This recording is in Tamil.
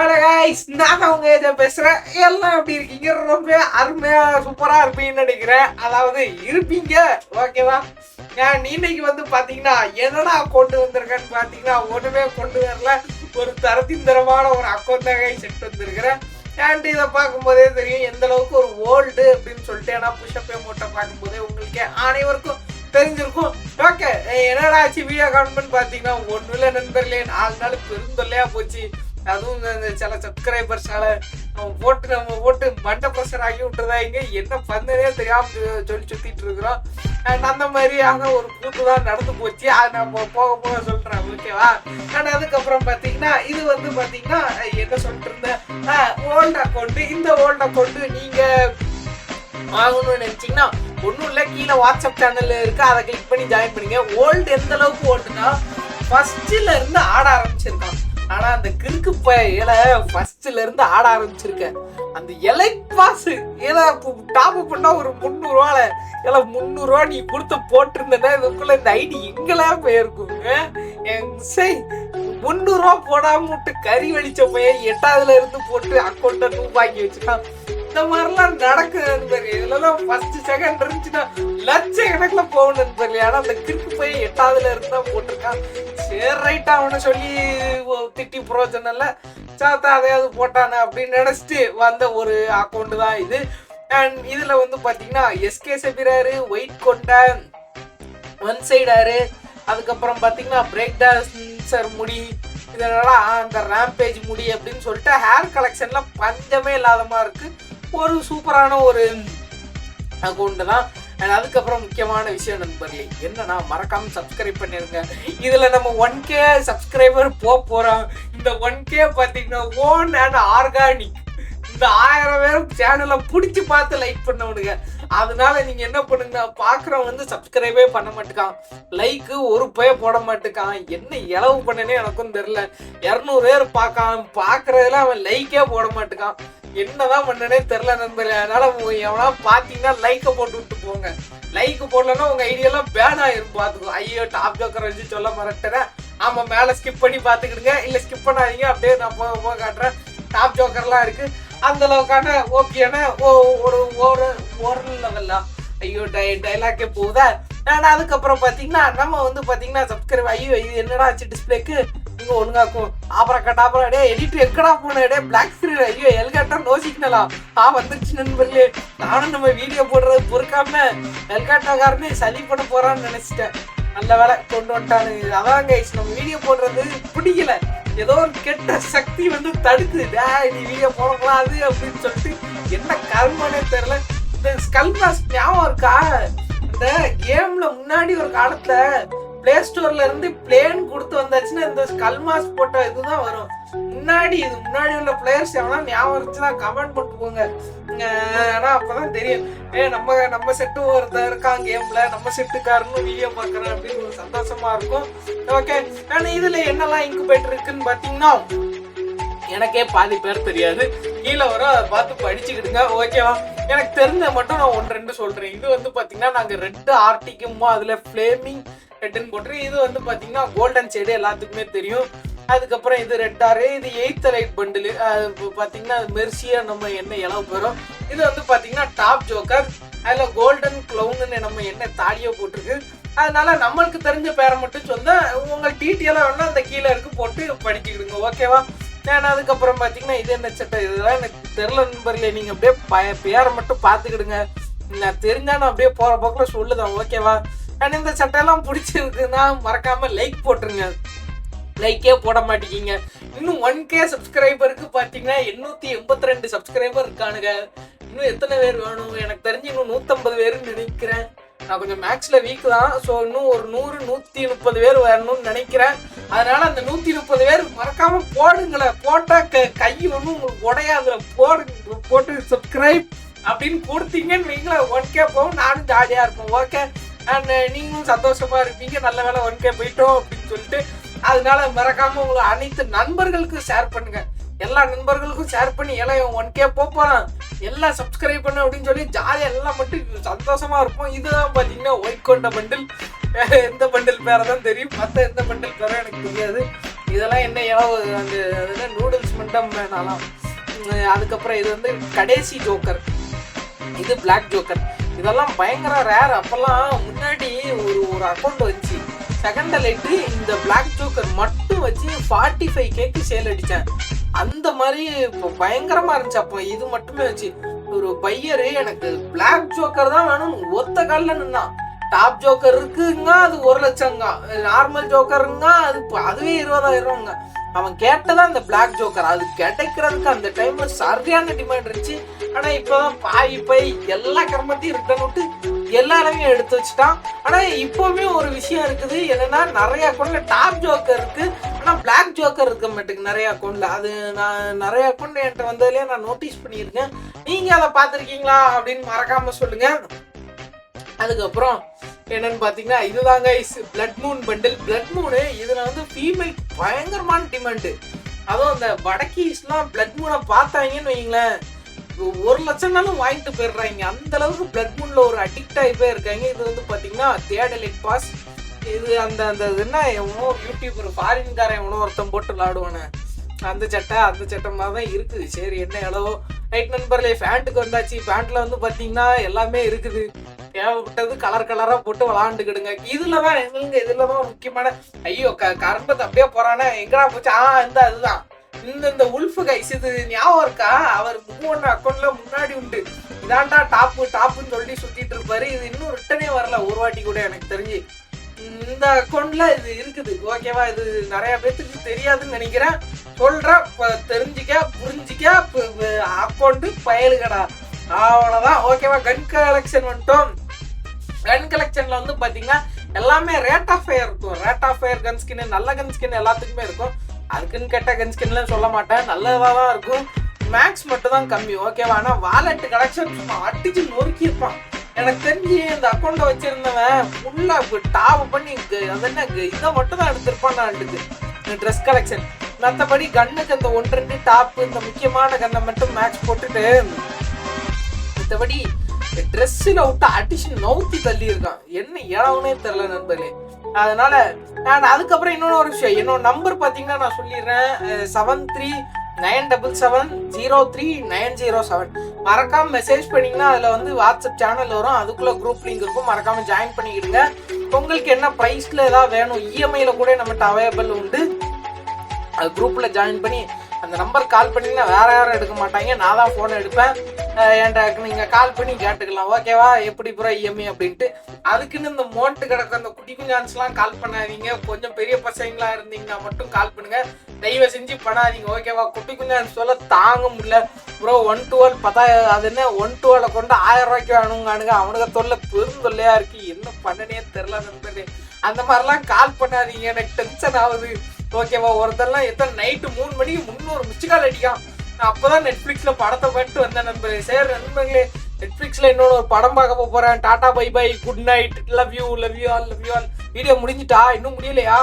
ஹலோ கைஸ், நான் அவங்க இதை பேசுகிறேன். எல்லாம் எப்படி இருக்கீங்க? ரொம்ப அருமையாக சூப்பராக இருப்பீங்கன்னு நினைக்கிறேன். அதாவது இருப்பீங்க, ஓகேவா? நான் இன்னைக்கு வந்து பார்த்தீங்கன்னா என்னடா கொண்டு வந்திருக்கேன்னு பார்த்தீங்கன்னா ஒன்றுமே கொண்டு வரல. ஒரு தரத்திந்தரமான ஒரு அக்கௌண்ட் தான் கைஸ் செட் வந்திருக்கிறேன். அண்ட் இதை பார்க்கும்போதே தெரியும் எந்த அளவுக்கு ஒரு ஓல்டு அப்படின்னு சொல்லிட்டு. ஏன்னா புஷ்அப் மூட்டை பார்க்கும்போதே உங்களுக்கு அனைவருக்கும் தெரிஞ்சிருக்கும். ஓகே, என்னடா ஆச்சு வீடியோ கான்மெண்ட் பார்த்தீங்கன்னா ஒன்றும் இல்லை நண்பர்களே, 4 நாள் பெருந்தொல்லையாக போச்சு. அதுவும் இந்த சில சப்ஸ்கிரைபர்ஸால நம்ம போட்டு மண்டை ப்ரெஷர் ஆகி விட்டுறதாங்க. என்ன பண்ணதே தெரியாமல் சொல்லி சுற்றிட்டு இருக்கிறோம். அண்ட் அந்த மாதிரியான ஒரு கூட்டு தான் நடந்து போச்சு. அதை நம்ம போக போக சொல்கிறேன், ஓகேவா? அண்ட் அதுக்கப்புறம் பார்த்தீங்கன்னா இது வந்து பார்த்தீங்கன்னா என்ன சொல்லிட்டு இருந்தேன், ஓல்டு அக்கௌண்ட்டு. இந்த ஓல்டு அக்கௌண்ட்டு நீங்கள் வாங்கணும்னு நினச்சிங்கன்னா ஒன்றும் இல்லை, கீழே வாட்ஸ்அப் சேனல் இருக்குது, அதை கிளிக் பண்ணி ஜாயின் பண்ணிங்க. ஓல்டு எந்த அளவுக்கு ஓல்டுனா ஃபஸ்ட்டில் இருந்து ஆட ஆரம்பிச்சிருக்கான். ஆனா அந்த கிறுக்கு இலை ஃபர்ஸ்ட்ல இருந்து ஆட ஆரம்பிச்சிருக்கேன். அந்த இலை பாஸ் இலை டாப் பண்ணா ஒரு 300 ரூபால இலை 300 ரூபா நீ கொடுத்து போட்டிருந்தேன்னா இதுக்குள்ள இந்த ஐடி எங்கெல்லாம் போயிருக்கும். 300 ரூபா போடாம விட்டு கறி வலிச்ச பையன் 8ஆவதுல இருந்து போட்டு அக்கௌண்ட்டை நூபாக்கி வச்சுட்டான். இந்த மாதிரிலாம் நடக்குது. இதுலதான் ஃபர்ஸ்ட் செகண்ட் இருந்துச்சுன்னா லட்சக்கணக்குல போகணும் தெரியல. ஆனா அந்த கிறுக்கு பையன் 8ஆவதுல இருந்து தான் போட்டிருக்கான். சரி ரைட்டா, அவனை சொல்லி திட்டி புரோஜனம் இல்லை, சாத்தா அதையாவது போட்டானே அப்படின்னு நினைச்சிட்டு வந்த ஒரு அக்கௌண்ட் தான் இது. அண்ட் இதுல வந்து பாத்தீங்கன்னா எஸ்கே சபிராரு, ஒயிட் கொண்டா, ஒன் சைடாரு, அதுக்கப்புறம் பாத்தீங்கன்னா பிரேக் டான்சர் முடி, இதனால அந்த ரேம்பேஜ் முடி அப்படின்னு சொல்லிட்டு ஹேர் கலெக்ஷன்ல பஞ்சமே இல்லாத மாதிரி இருக்கு. ஒரு சூப்பரான ஒரு அக்கௌண்ட் தான். அண்ட் அதுக்கப்புறம் முக்கியமான விஷயம் நண்பர்களே என்னன்னா, மறக்காம சப்ஸ்கிரைப் பண்ணிருங்க. இதுல நம்ம 1K சப்ஸ்கிரைபர் போறோம். இந்த 1K பாத்தீங்கன்னா ஓன் அண்ட் ஆர்கானிக். இந்த 1000 பேரும் சேனலை பிடிச்சி பார்த்து லைக் பண்ணவனுங்க. அதனால நீங்க என்ன பண்ணுங்க, பாக்குறவங்க வந்து சப்ஸ்கிரைபே பண்ண மாட்டேக்கான், லைக்கு ஒரு பய போட மாட்டேக்கான். என்ன இளவு பண்ணனே எனக்கும் தெரியல. 200 பேர் பாக்குறதுல அவன் லைக்கே போட மாட்டேக்கான். என்னதான் பண்ணனே தெரில நண்பர்களே. அதனால எவனா பாத்தீங்கன்னா லைக்கை போட்டு விட்டு போங்க. லைக் போடலன்னா உங்க ஐடியெல்லாம் பேன் ஆயிரும் பார்த்துக்கோ. ஐயோ, டாப் ஜோக்கர் வச்சு சொல்ல மறந்துட்டேன். ஆமா, மேல ஸ்கிப் பண்ணி பாத்துக்கிடுங்க, இல்ல ஸ்கிப் பண்ணாதீங்க. அப்படியே நான் போக காட்டுறேன். டாப் ஜோக்கர்லாம் இருக்கு, அந்த அளவுக்கான ஓகேனா ஒரு லெவல்லா. ஐயோ, டைலாக்கே போகுதா. நான் அதுக்கப்புறம் பாத்தீங்கன்னா நம்ம வந்து பாத்தீங்கன்னா சப்ஸ்கிரைப். ஐயோ, இது என்னடா ஆச்சு டிஸ்பிளேக்கு இங்க ஒழுங்காக்கும். அப்புறம் கட்டாப்புறம் டே எடிட் எக்கடா போன டே பிளாக் ஸ்கிரீன். ஐயோ, எல்காட்டா நோ சிக்னலா வந்துருச்சு நண்பர்களே. நானும் நம்ம வீடியோ போடுறது பொறுக்காம எல்காட்டாக்காரனே சளி பண்ண போறான்னு நினைச்சிட்டேன். நல்ல வேலை கொண்டு வந்துட்டானு. அதான் கைஸ், நம்ம வீடியோ போடுறது பிடிக்கல, ஏதோ ஒரு கெட்ட சக்தி வந்து தடுக்குது. நீ வீடியோ போடக்கூடாது அப்படின்னு சொல்லிட்டு என்ன கர்மனே தெரியல. இந்த ஸ்கல்மாஸ் ஞாபகம் இருக்கா? இந்த கேம்ல முன்னாடி ஒரு காலத்துல பிளே ஸ்டோர்ல இருந்து பிளேன் கொடுத்து வந்தாச்சுன்னா இந்த ஸ்கல்மாஸ் போட்ட இதுதான் வரும். முன்னாடி உள்ள பிளேயர்ஸ் எவனா ஞாபகம் இருந்துச்சுன்னா கமெண்ட் பண்ணிட்டு போங்க. ஆனா அப்பதான் தெரியும், நம்ம செட்டு ஒருத்தர் இருக்கான் கேம்ல, நம்ம செட்டுக்காரன்னு வீடியோ பாக்குறேன் அப்படின்னு ஒரு சந்தோஷமா இருக்கும். ஓகே, ஆனா இதுல என்னெல்லாம் இன்குபேட்டர் இருக்குன்னு பாத்தீங்கன்னா எனக்கே பாதி பேர் தெரியாது. கீழே வர அதை பார்த்து படிச்சுக்கிடுங்க, ஓகேவா? எனக்கு தெரிஞ்ச மட்டும் நான் 1-2 சொல்றேன். இது வந்து பாத்தீங்கன்னா நாங்க ரெட் ஆர்டிக்குமோ அதுல ஃபிளேமிங் ரெட்னு போட்டுரு. இது வந்து பாத்தீங்கன்னா கோல்டன் ஷேடு எல்லாத்துக்குமே தெரியும். அதுக்கப்புறம் இது ரெட் ஆரு, இது 8th லைட் பண்டில். பாத்தீங்கன்னா மெர்சியா நம்ம என்ன இளவு பெறும். இது வந்து பாத்தீங்கன்னா டாப் ஜோக்கர், அதுல கோல்டன் கிளவுன்னு நம்ம என்ன தாலியோ போட்டிருக்கு. அதனால நம்மளுக்கு தெரிஞ்ச பேரை மட்டும் சொல்ல, உங்க டீட்டெயிலாக வேணா அந்த கீழே இருக்கு போட்டு படிச்சுக்கிடுங்க, ஓகேவா? நான் அதுக்கப்புறம் பார்த்தீங்கன்னா இது என்ன சட்டை, இதெல்லாம் எனக்கு தெரில நண்பர்களே. நீங்கள் அப்படியே பேரை மட்டும் பார்த்துக்கிடுங்க. நான் தெரிஞ்சா நான் அப்படியே போகிற போக்கில் சொல்லுதான், ஓகேவா? ஆனால் இந்த சட்டையெல்லாம் பிடிச்சிருக்குன்னா மறக்காமல் லைக் போட்டுருங்க. லைக்கே போட மாட்டேங்கிங்க. இன்னும் 1K சப்ஸ்கிரைபருக்கு பார்த்தீங்கன்னா 882 சப்ஸ்கிரைபர் இருக்கானுங்க. இன்னும் எத்தனை பேர் வேணும்? எனக்கு தெரிஞ்சு இன்னும் 150 பேருன்னு நினைக்கிறேன். நான் கொஞ்சம் மேக்ஸில் வீக் தான். ஸோ இன்னும் ஒரு 100-130 பேர் வரணும்னு நினைக்கிறேன். அதனால அந்த 130 பேர் மறக்காம போடுங்களேன். போட்டால் கை ஒன்றும் உங்களுக்கு உடையாதுல போட்டு சப்ஸ்கிரைப் அப்படின்னு கொடுத்தீங்கன்னு வைங்களேன், 1K போகும். நானும் ஜாலியாக இருப்பேன், ஓகே? அண்ட் நீங்களும் சந்தோஷமா இருப்பீங்க. நல்ல வேலை 1K போயிட்டோம் அப்படின்னு சொல்லிட்டு. அதனால மறக்காம உங்களை அனைத்து நண்பர்களுக்கும் ஷேர் பண்ணுங்க. எல்லா நண்பர்களுக்கும் ஷேர் பண்ணி எல்லாம் 1K போறான், எல்லாம் சப்ஸ்கிரைப் பண்ண அப்படின்னு சொல்லி ஜாலியாக எல்லாம் மட்டும் சந்தோஷமா இருப்போம். இதுதான் பார்த்தீங்கன்னா ஒயிட் கொண்ட பண்டில். எந்த பண்டில் பேரை தான் தெரியும், மற்ற எந்த பண்டில் பேரும் எனக்கு தெரியாது. இதெல்லாம் என்ன அந்த நூடுல்ஸ் ரிப்ளேஸ்மெண்ட்டாக வேணாலாம். அதுக்கப்புறம் இது வந்து கடைசி ஜோக்கர், இது பிளாக் ஜோக்கர். இதெல்லாம் பயங்கர ரேர். அப்போல்லாம் முன்னாடி ஒரு அக்கௌண்ட் வச்சு செகண்ட் லைட்டு இந்த பிளாக் ஜோக்கர் மட்டும் வச்சு 45K சேல் அடித்தேன். அந்த மாதிரி இப்போ பயங்கரமாக இருந்துச்சு. அப்போ இது மட்டுமே வச்சு ஒரு பையரு எனக்கு பிளாக் ஜோக்கர் தான் வேணும் ஒத்த காலில் நின்னான். டாப் ஜோக்கர் இருக்குங்க அது 1 லட்சங்க, நார்மல் ஜோக்கருங்க அதுவே 20,000ங்க. அவன் கேட்டதான் அந்த பிளாக் ஜோக்கர். அது கிடைக்கிறதுக்கு அந்த டைம்ல சரியான டிமாண்ட் இருந்துச்சு. ஆனா இப்பதான் பாய் எல்லா கர்மத்தையும் ரிட்டர்ன் விட்டு எல்லாருமே எடுத்து வச்சுட்டான். ஆனா இப்பவுமே ஒரு விஷயம் இருக்குது என்னன்னா, நிறைய அக்கௌண்ட்ல டாப் ஜோக்கர் இருக்கு, ஆனா பிளாக் ஜோக்கர் இருக்க மாட்டேங்குது நிறைய அக்கௌண்ட்ல. அது நான் நிறைய அக்கௌண்ட் என்கிட்ட வந்ததுலயே நான் நோட்டீஸ் பண்ணியிருக்கேன். நீங்க அதை பார்த்துருக்கீங்களா அப்படின்னு மறக்காம சொல்லுங்க. அதுக்கப்புறம் என்னன்னு பாத்தீங்கன்னா இதுதாங்க பிளட் மூன் பண்டில். பிளட் மூனு இதுல வந்து ஃபீமேல் பயங்கரமான டிமாண்டு. அதுவும் அந்த வடக்கீஸ்லாம் பிளட் மூனை பார்த்தாங்கன்னு வைங்களேன் 1 லட்சம்னாலும் வாங்கிட்டு போயிடுறாங்க. அந்த அளவுக்கு பிளட் மூன்ல ஒரு அடிக்ட் ஆகி போயிருக்காங்க. இது வந்து பாத்தீங்கன்னா தேடலிக் பாஸ். இது அந்த என்ன எவனோ யூடியூபர் ஃபாரின்காரன் எவனோ ஒருத்தன் போட்டு விளாடுவானே அந்த சட்டை மாதிரி தான் இருக்குது. சரி என்ன எவ்வளவோ ரைட் நண்பர்களே, ஃபேண்ட்டுக்கு வந்தாச்சு. ஃபேண்ட்ல வந்து பாத்தீங்கன்னா எல்லாமே இருக்குது. தேவைப்பட்டது கலராக போட்டு விளாண்டுக்கிடுங்க. இதுலதான் எங்களுக்கு இதுலதான் முக்கியமான ஐயோ கரம்பத்தை அப்படியே போறானே எங்கடா போச்சு. அதுதான் இந்த உல்ஃபு கைஸ். இது ஞாபகம் இருக்கா? அவர் 3 அக்கௌண்ட்ல முன்னாடி உண்டு. இதான்டா டாப்புன்னு சொல்லி சுத்திட்டு இருப்பாரு. இது இன்னும் ரிட்டனே வரல ஒரு வாட்டி கூட எனக்கு தெரிஞ்சு. இந்த அக்கௌண்ட்ல இது இருக்குது. ஓகேவா? இது நிறைய பேருக்கு தெரியாதுன்னு நினைக்கிறேன். சொல்றேன், தெரிஞ்சிக்க புரிஞ்சிக்க. அக்கௌண்ட் பயலுகடா, அவ்வளவுதான். ஓகேவா? கன் கலெக்ஷன் வந்துட்டோம். கன் கலெக்ஷன்ல வந்து பாத்தீங்கன்னா எல்லாமே ரேட் ஆஃப் ஃபயர் இருக்கும். Rate of fire gun skin, நல்ல கன் ஸ்கின் எல்லாத்துக்குமே இருக்கும். அதுக்குன்னு கெட்ட கன் ஸ்கின்லாம் சொல்ல மாட்டேன், நல்லதாக தான் இருக்கும். மேக்ஸ் மட்டும் தான் கம்மி. ஓகேவா? ஆனால் வாலெட் கலெக்ஷன் அடிச்சு நொறுக்கியிருப்பான். எனக்கு தெரிஞ்சு இந்த அக்கௌண்ட்டை வச்சிருந்தவன் ஃபுல்லாக டாப் பண்ணி அது என்ன இதை மட்டும் தான் எடுத்திருப்பான். நான் எடுத்து ட்ரெஸ் கலெக்ஷன், மற்றபடி கன்னுக்கு அந்த 1-2 டாப்பு இந்த முக்கியமான கன்னை மட்டும் மேக்ஸ் போட்டுட்டு மற்றபடி ட்ரெஸ்ஸில் விட்டு அடிஷன் நவுத்தி தள்ளி இருக்கான். என்ன இளவுனே தெரில நண்பர்களே. அதனால நான் அதுக்கப்புறம் இன்னொன்று ஒரு விஷயம், என்னோட நம்பர் பார்த்தீங்கன்னா நான் சொல்லிடுறேன் 7397703907. மறக்காம மெசேஜ் பண்ணிங்கன்னா அதில் வந்து வாட்ஸ்அப் சேனல் வரும், அதுக்குள்ளே குரூப் லிங்க் இருக்கும். மறக்காம ஜாயின் பண்ணிக்கிடுங்க. உங்களுக்கு என்ன ப்ரைஸில் ஏதாவது வேணும் இஎம்ஐல கூட நம்மகிட்ட அவைலபிள் உண்டு. அது குரூப்பில் ஜாயின் பண்ணி அந்த நம்பர் கால் பண்ணிங்கன்னா வேற யாரும் எடுக்க மாட்டாங்க, நான் தான் ஃபோனை எடுப்பேன். என்கிட்ட நீங்கள் கால் பண்ணி கேட்டுக்கலாம். ஓகேவா? எப்படி ப்ரோ இஎம்ஐ அப்படின்ட்டு. அதுக்குன்னு இந்த மோன்ட்டு கிடக்கும் அந்த குட்டி குஞ்சான்ஸ்லாம் கால் பண்ணாதீங்க. கொஞ்சம் பெரிய பசங்களா இருந்தீங்கன்னா மட்டும் கால் பண்ணுங்க, தயவு செஞ்சு பண்ணாதீங்க. ஓகேவா? குட்டி குஞ்சான்ஸ் சொல்ல தாங்க முடியல ப்ரோ. 112 10,000 அது என்ன 112 கொண்டு 1000 ரூபாய்க்கு வேணுங்கானுங்க. அவனுக்கு தொல்லை பெருந்தொல்லையா இருக்கு. என்ன பண்ணனே தெரில நண்பர்களே. அந்த மாதிரிலாம் கால் பண்ணாதீங்க, எனக்கு டென்ஷன் ஆகுது. ஓகேவா? ஒருத்தர்லாம் எத்தனை நைட்டு 3 மணிக்கு 300 மிஸ்டு கால் அடிக்கான். நான் அப்போதான் நெட்ஃப்ளிக்ஸ்ல படத்தை போயிட்டு வந்தேன் நண்பர்களே. சரி நண்பர்களே, நெட்ஃப்ளிக்ஸ்ல இன்னொரு ஒரு படம் பார்க்க போறேன். Tata bye bye, good night, love you all. Video முடிஞ்சிட்டா? இன்னும் முடியலையா?